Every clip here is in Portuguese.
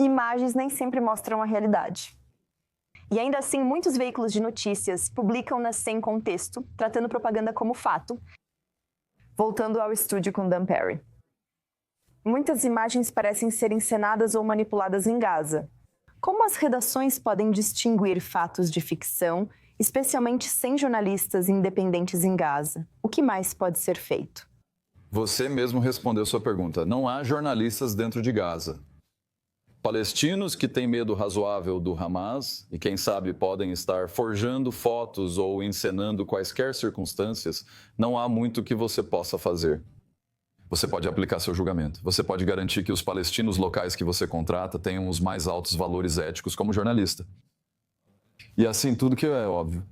imagens nem sempre mostram a realidade. E ainda assim, muitos veículos de notícias publicam-nas sem contexto, tratando propaganda como fato. Voltando ao estúdio com Dan Perry. Muitas imagens parecem ser encenadas ou manipuladas em Gaza. Como as redações podem distinguir fatos de ficção, especialmente sem jornalistas independentes em Gaza? O que mais pode ser feito? Você mesmo respondeu sua pergunta. Não há jornalistas dentro de Gaza. Palestinos que têm medo razoável do Hamas e, quem sabe, podem estar forjando fotos ou encenando quaisquer circunstâncias, não há muito que você possa fazer. Você pode aplicar seu julgamento. Você pode garantir que os palestinos locais que você contrata tenham os mais altos valores éticos como jornalista. E assim, tudo que é óbvio.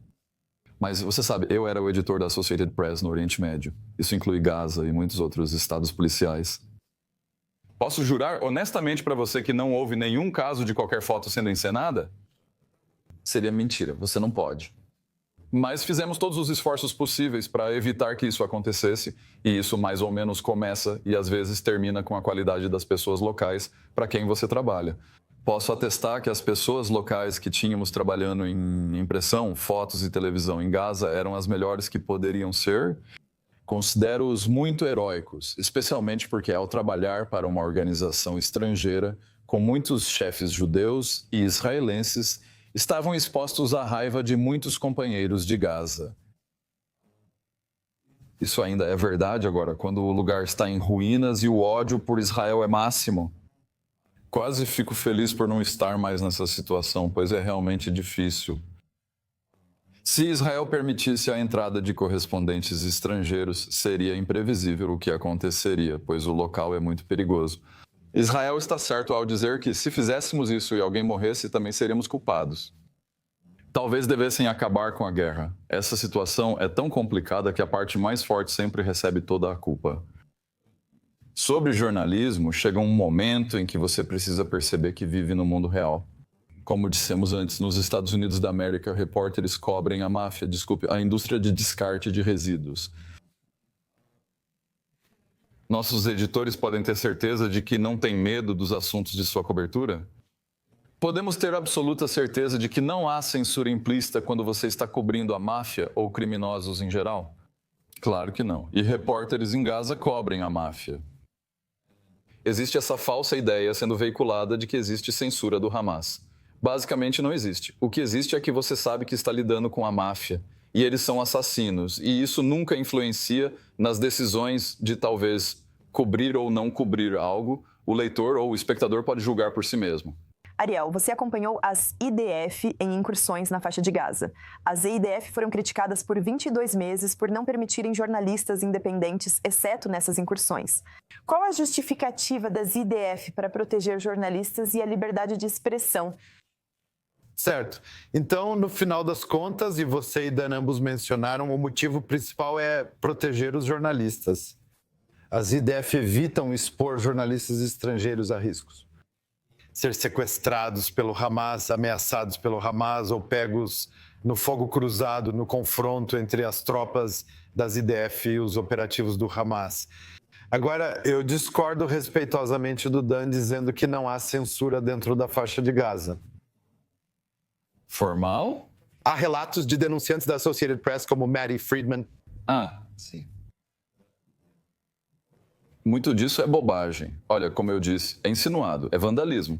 Mas você sabe, eu era o editor da Associated Press no Oriente Médio. Isso inclui Gaza e muitos outros estados policiais. Posso jurar honestamente para você que não houve nenhum caso de qualquer foto sendo encenada? Seria mentira, você não pode. Mas fizemos todos os esforços possíveis para evitar que isso acontecesse, e isso mais ou menos começa e às vezes termina com a qualidade das pessoas locais para quem você trabalha. Posso atestar que as pessoas locais que tínhamos trabalhando em impressão, fotos e televisão em Gaza eram as melhores que poderiam ser. Considero-os muito heróicos, especialmente porque, ao trabalhar para uma organização estrangeira, com muitos chefes judeus e israelenses, estavam expostos à raiva de muitos companheiros de Gaza. Isso ainda é verdade agora, quando o lugar está em ruínas e o ódio por Israel é máximo. Quase fico feliz por não estar mais nessa situação, pois é realmente difícil. Se Israel permitisse a entrada de correspondentes estrangeiros, seria imprevisível o que aconteceria, pois o local é muito perigoso. Israel está certo ao dizer que, se fizéssemos isso e alguém morresse, também seríamos culpados. Talvez devessem acabar com a guerra. Essa situação é tão complicada que a parte mais forte sempre recebe toda a culpa. Sobre jornalismo, chega um momento em que você precisa perceber que vive no mundo real. Como dissemos antes, nos Estados Unidos da América, repórteres cobrem a indústria de descarte de resíduos. Nossos editores podem ter certeza de que não têm medo dos assuntos de sua cobertura? Podemos ter absoluta certeza de que não há censura implícita quando você está cobrindo a máfia ou criminosos em geral? Claro que não. E repórteres em Gaza cobrem a máfia. Existe essa falsa ideia sendo veiculada de que existe censura do Hamas. Basicamente não existe. O que existe é que você sabe que está lidando com a máfia. E eles são assassinos. E isso nunca influencia nas decisões de talvez cobrir ou não cobrir algo. O leitor ou o espectador pode julgar por si mesmo. Ariel, você acompanhou as IDF em incursões na faixa de Gaza. As IDF foram criticadas por 22 meses por não permitirem jornalistas independentes, exceto nessas incursões. Qual a justificativa das IDF para proteger jornalistas e a liberdade de expressão? Certo. Então, no final das contas, e você e Dan ambos mencionaram, o motivo principal é proteger os jornalistas. As IDF evitam expor jornalistas estrangeiros a riscos. Ser sequestrados pelo Hamas, ameaçados pelo Hamas ou pegos no fogo cruzado, no confronto entre as tropas das IDF e os operativos do Hamas. Agora, eu discordo respeitosamente do Dan dizendo que não há censura dentro da faixa de Gaza. Formal? Há relatos de denunciantes da Associated Press como Maddie Friedman. Sim. Muito disso é bobagem. Olha, como eu disse, é insinuado, é vandalismo.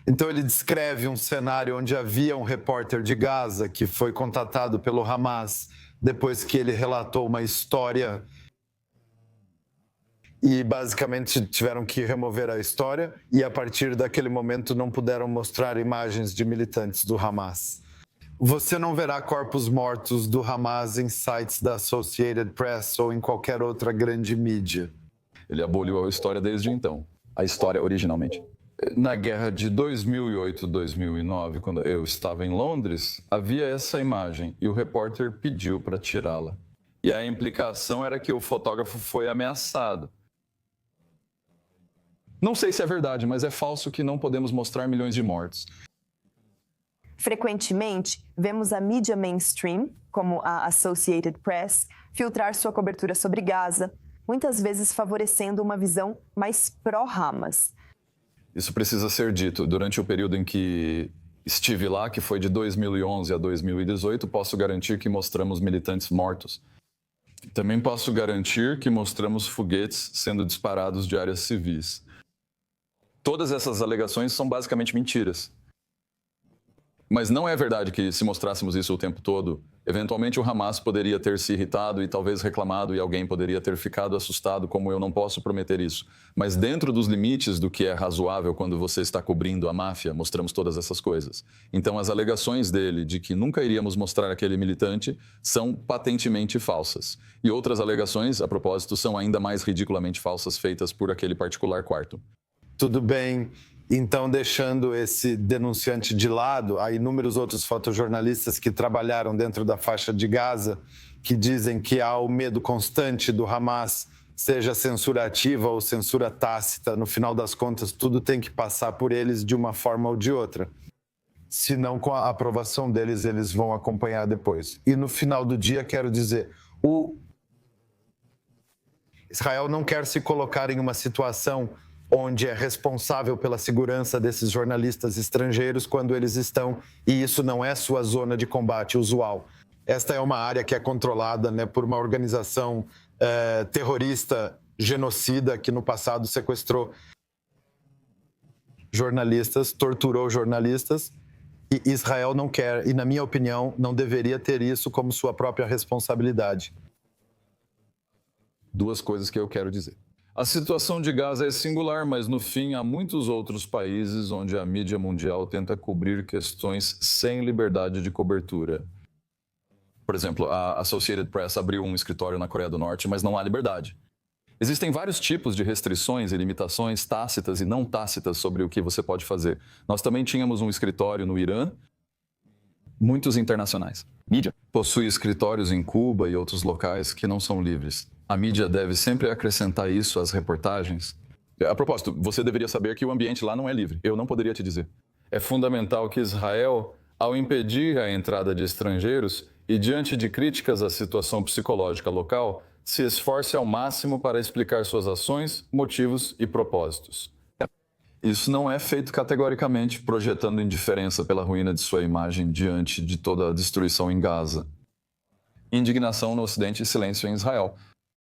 Então ele descreve um cenário onde havia um repórter de Gaza que foi contatado pelo Hamas depois que ele relatou uma história e basicamente tiveram que remover a história e a partir daquele momento não puderam mostrar imagens de militantes do Hamas. Você não verá corpos mortos do Hamas em sites da Associated Press ou em qualquer outra grande mídia. Ele aboliu a história desde então. A história originalmente. Na guerra de 2008-2009, quando eu estava em Londres, havia essa imagem e o repórter pediu para tirá-la. E a implicação era que o fotógrafo foi ameaçado. Não sei se é verdade, mas é falso que não podemos mostrar milhões de mortos. Frequentemente, vemos a mídia mainstream, como a Associated Press, filtrar sua cobertura sobre Gaza, muitas vezes favorecendo uma visão mais pró-Hamas. Isso precisa ser dito. Durante o período em que estive lá, que foi de 2011 a 2018, posso garantir que mostramos militantes mortos. Também posso garantir que mostramos foguetes sendo disparados de áreas civis. Todas essas alegações são basicamente mentiras. Mas não é verdade que, se mostrássemos isso o tempo todo, eventualmente o Hamas poderia ter se irritado e talvez reclamado e alguém poderia ter ficado assustado, como eu não posso prometer isso. Mas dentro dos limites do que é razoável quando você está cobrindo a máfia, mostramos todas essas coisas. Então as alegações dele de que nunca iríamos mostrar aquele militante são patentemente falsas. E outras alegações, a propósito, são ainda mais ridiculamente falsas, feitas por aquele particular quarto. Tudo bem. Então, deixando esse denunciante de lado, há inúmeros outros fotojornalistas que trabalharam dentro da faixa de Gaza, que dizem que há o medo constante do Hamas, seja censura ativa ou censura tácita. No final das contas, tudo tem que passar por eles de uma forma ou de outra. Se não, com a aprovação deles, eles vão acompanhar depois. E no final do dia, quero dizer, Israel não quer se colocar em uma situação onde é responsável pela segurança desses jornalistas estrangeiros quando eles estão, e isso não é sua zona de combate usual. Esta é uma área que é controlada, né, por uma organização terrorista genocida que no passado sequestrou jornalistas, torturou jornalistas, e Israel não quer, e na minha opinião, não deveria ter isso como sua própria responsabilidade. Duas coisas que eu quero dizer. A situação de Gaza é singular, mas no fim há muitos outros países onde a mídia mundial tenta cobrir questões sem liberdade de cobertura. Por exemplo, a Associated Press abriu um escritório na Coreia do Norte, mas não há liberdade. Existem vários tipos de restrições e limitações tácitas e não tácitas sobre o que você pode fazer. Nós também tínhamos um escritório no Irã, muitos internacionais. Mídia possui escritórios em Cuba e outros locais que não são livres. A mídia deve sempre acrescentar isso às reportagens. A propósito, você deveria saber que o ambiente lá não é livre. Eu não poderia te dizer. É fundamental que Israel, ao impedir a entrada de estrangeiros e diante de críticas à situação psicológica local, se esforce ao máximo para explicar suas ações, motivos e propósitos. Isso não é feito categoricamente, projetando indiferença pela ruína de sua imagem diante de toda a destruição em Gaza. Indignação no Ocidente e silêncio em Israel.